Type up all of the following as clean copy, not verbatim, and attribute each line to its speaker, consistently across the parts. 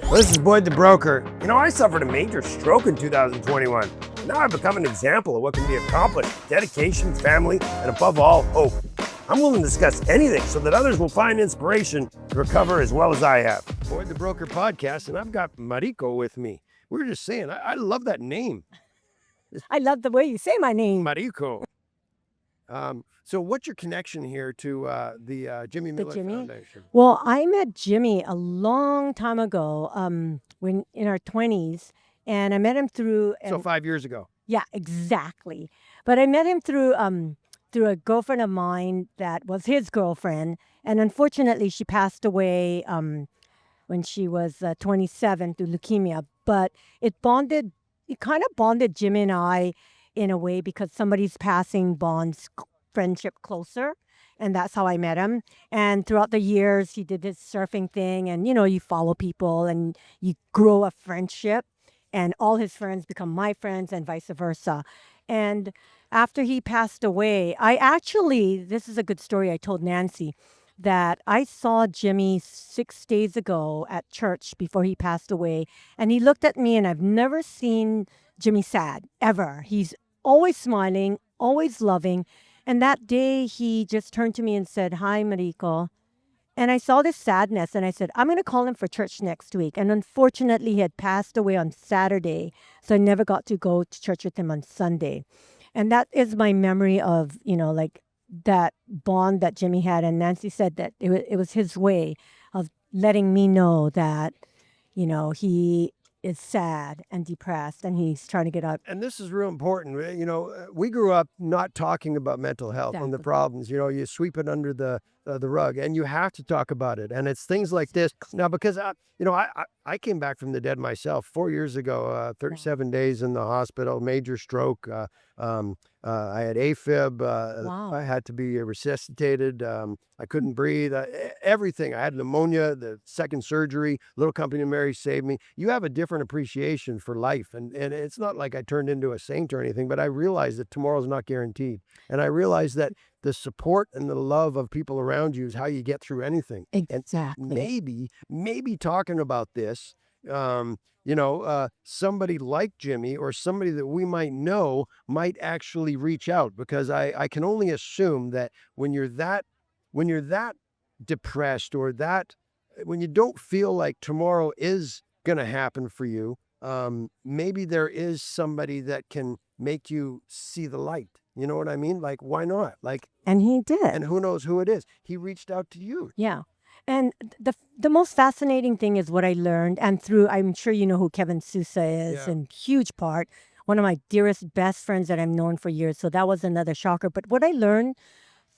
Speaker 1: Well, this is Boyd the Broker. I suffered a major stroke in 2021. Now I've become an example of what can be accomplished with dedication, family, and above all, hope. I'm willing to discuss anything so that others will find inspiration to recover as well as I have. Boyd the Broker podcast, and I've got Mariko with me. We were just saying, I love that name.
Speaker 2: I love the way you say my name.
Speaker 1: Mariko. So what's your connection here to the Jimmy Miller Foundation?
Speaker 2: Well, I met Jimmy a long time ago, when in our 20s, and I met him through.
Speaker 1: So 5 years ago.
Speaker 2: Yeah, exactly. But I met him through a girlfriend of mine that was his girlfriend, and unfortunately, she passed away when she was 27 through leukemia. But it kind of bonded Jimmy and I in a way because somebody's passing bonds friendship closer. And that's how I met him. And throughout the years, he did this surfing thing. And, you follow people and you grow a friendship. And all his friends become my friends and vice versa. And after he passed away, this is a good story I told Nancy, that I saw Jimmy 6 days ago at church before he passed away. And he looked at me, and I've never seen Jimmy sad, ever. He's always smiling, always loving. And that day, he just turned to me and said, "Hi, Mariko." And I saw this sadness, and I said, "I'm going to call him for church next week." And unfortunately, he had passed away on Saturday, so I never got to go to church with him on Sunday. And that is my memory of, like that bond that Jimmy had. And Nancy said that it was his way of letting me know that, he is sad and depressed, and he's trying to get up.
Speaker 1: And this is real important. We grew up not talking about mental health and the problems. You sweep it under the rug, and you have to talk about it. And it's things like this now, because I came back from the dead myself 4 years ago. 37 days in the hospital, major stroke. I had AFib.
Speaker 2: Wow.
Speaker 1: I had to be resuscitated. I couldn't breathe. Everything. I had pneumonia. The second surgery. Little Company of Mary saved me. You have a different appreciation for life, and it's not like I turned into a saint or anything, but I realized that tomorrow's not guaranteed, and I realized that the support and the love of people around you is how you get through anything.
Speaker 2: Exactly.
Speaker 1: And maybe talking about this, somebody like Jimmy or somebody that we might know might actually reach out, because I can only assume that when you're that depressed, or that when you don't feel like tomorrow is going to happen for you, maybe there is somebody that can make you see the light. You know what I mean? Like, why not?
Speaker 2: And he did.
Speaker 1: And who knows who it is? He reached out to you.
Speaker 2: Yeah. And the most fascinating thing is what I learned, and I'm sure you know who Kevin Sousa is, in huge part, one of my dearest, best friends that I've known for years. So that was another shocker. But what I learned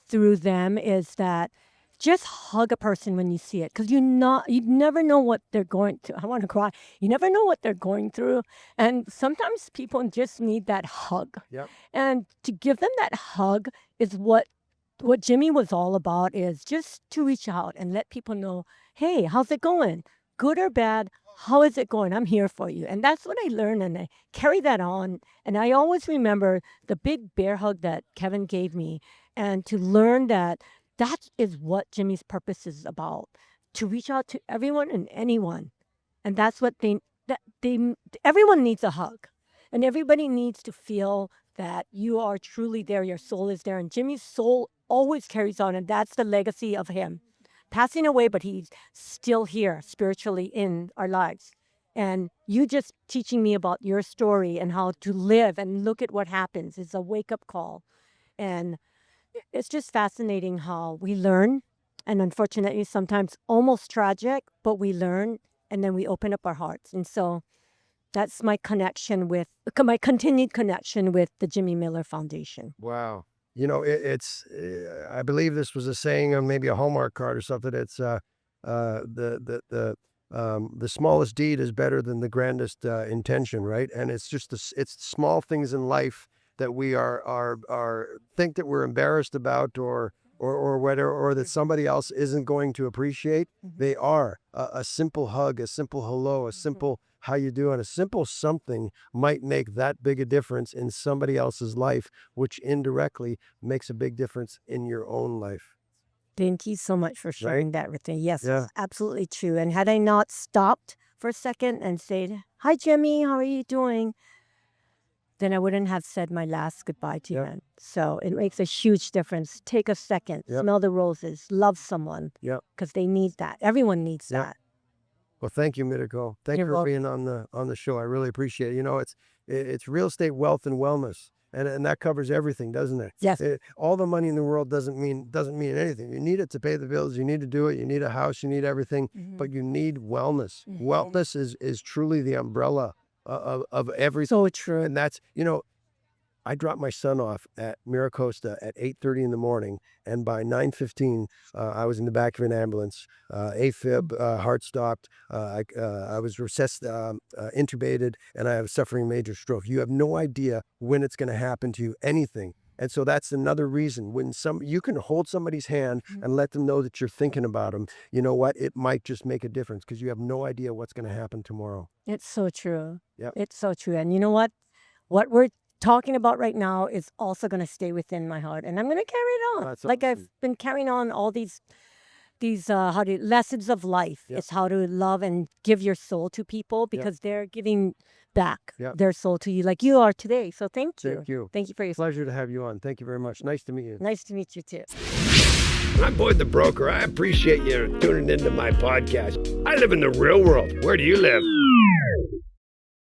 Speaker 2: through them is that just hug a person when you see it, because you never know what they're going through. I want to cry. You never know what they're going through, and sometimes people just need that hug.
Speaker 1: Yep.
Speaker 2: And to give them that hug is what Jimmy was all about, is just to reach out and let people know, hey, how's it going? Good or bad, how is it going? I'm here for you. And that's what I learned, and I carry that on. And I always remember the big bear hug that Kevin gave me, and to learn that is what Jimmy's purpose is about, to reach out to everyone and anyone. And that's what everyone needs a hug. And everybody needs to feel that you are truly there, your soul is there. And Jimmy's soul always carries on, and that's the legacy of him. Passing away, but he's still here spiritually in our lives. And you just teaching me about your story and how to live and look at what happens is a wake-up call. And it's just fascinating how we learn, and unfortunately sometimes almost tragic, but we learn, and then we open up our hearts. And so that's my continued connection with the Jimmy Miller Foundation.
Speaker 1: Wow. It's I believe this was a saying on maybe a Hallmark card or something. It's the smallest deed is better than the grandest intention, right? And it's just it's small things in life that we are think that we're embarrassed about, or that somebody else isn't going to appreciate. They are. A simple hug, a simple hello, a simple how you doing, a simple something might make that big a difference in somebody else's life, which indirectly makes a big difference in your own life.
Speaker 2: Thank you so much for sharing that with me. Yes, it's absolutely true. And had I not stopped for a second and say, "Hi, Jimmy, how are you doing?" then I wouldn't have said my last goodbye to
Speaker 1: Yep.
Speaker 2: him. So it makes a huge difference. Take a second,
Speaker 1: Yep.
Speaker 2: smell the roses, love someone,
Speaker 1: Yep.
Speaker 2: because they need that. Everyone needs
Speaker 1: Yep.
Speaker 2: that.
Speaker 1: Well, thank you, Miriko. Thank you
Speaker 2: You're
Speaker 1: for
Speaker 2: welcome.
Speaker 1: being on the show. I really appreciate it. It's real estate, wealth, and wellness, and that covers everything, doesn't it?
Speaker 2: Yes.
Speaker 1: All the money in the world doesn't mean anything. You need it to pay the bills. You need to do it. You need a house. You need everything, but you need wellness. Wellness is truly the umbrella of everything,
Speaker 2: So true.
Speaker 1: and that's I dropped my son off at Miracosta at 8:30 in the morning, and by 9:15, I was in the back of an ambulance, AFib, heart stopped. I was intubated, and I was suffering a major stroke. You have no idea when it's going to happen to you, anything. And so that's another reason when you can hold somebody's hand and let them know that you're thinking about them. You know what? It might just make a difference because you have no idea what's going to happen tomorrow.
Speaker 2: It's so true.
Speaker 1: Yep.
Speaker 2: It's so true. And you know what? What we're talking about right now is also going to stay within my heart, and I'm going to carry it on.
Speaker 1: That's
Speaker 2: Like
Speaker 1: awesome.
Speaker 2: I've been carrying on all these lessons of life.
Speaker 1: Yep.
Speaker 2: It's how to love and give your soul to people because they're giving back
Speaker 1: Yep.
Speaker 2: their soul to you, like you are today. So thank you.
Speaker 1: Thank you.
Speaker 2: Thank you for your.
Speaker 1: Pleasure to have you on. Thank you very much. Nice to meet you.
Speaker 2: Nice to meet you too.
Speaker 3: I'm Boyd the Broker. I appreciate you tuning into my podcast. I live in the real world. Where do you live?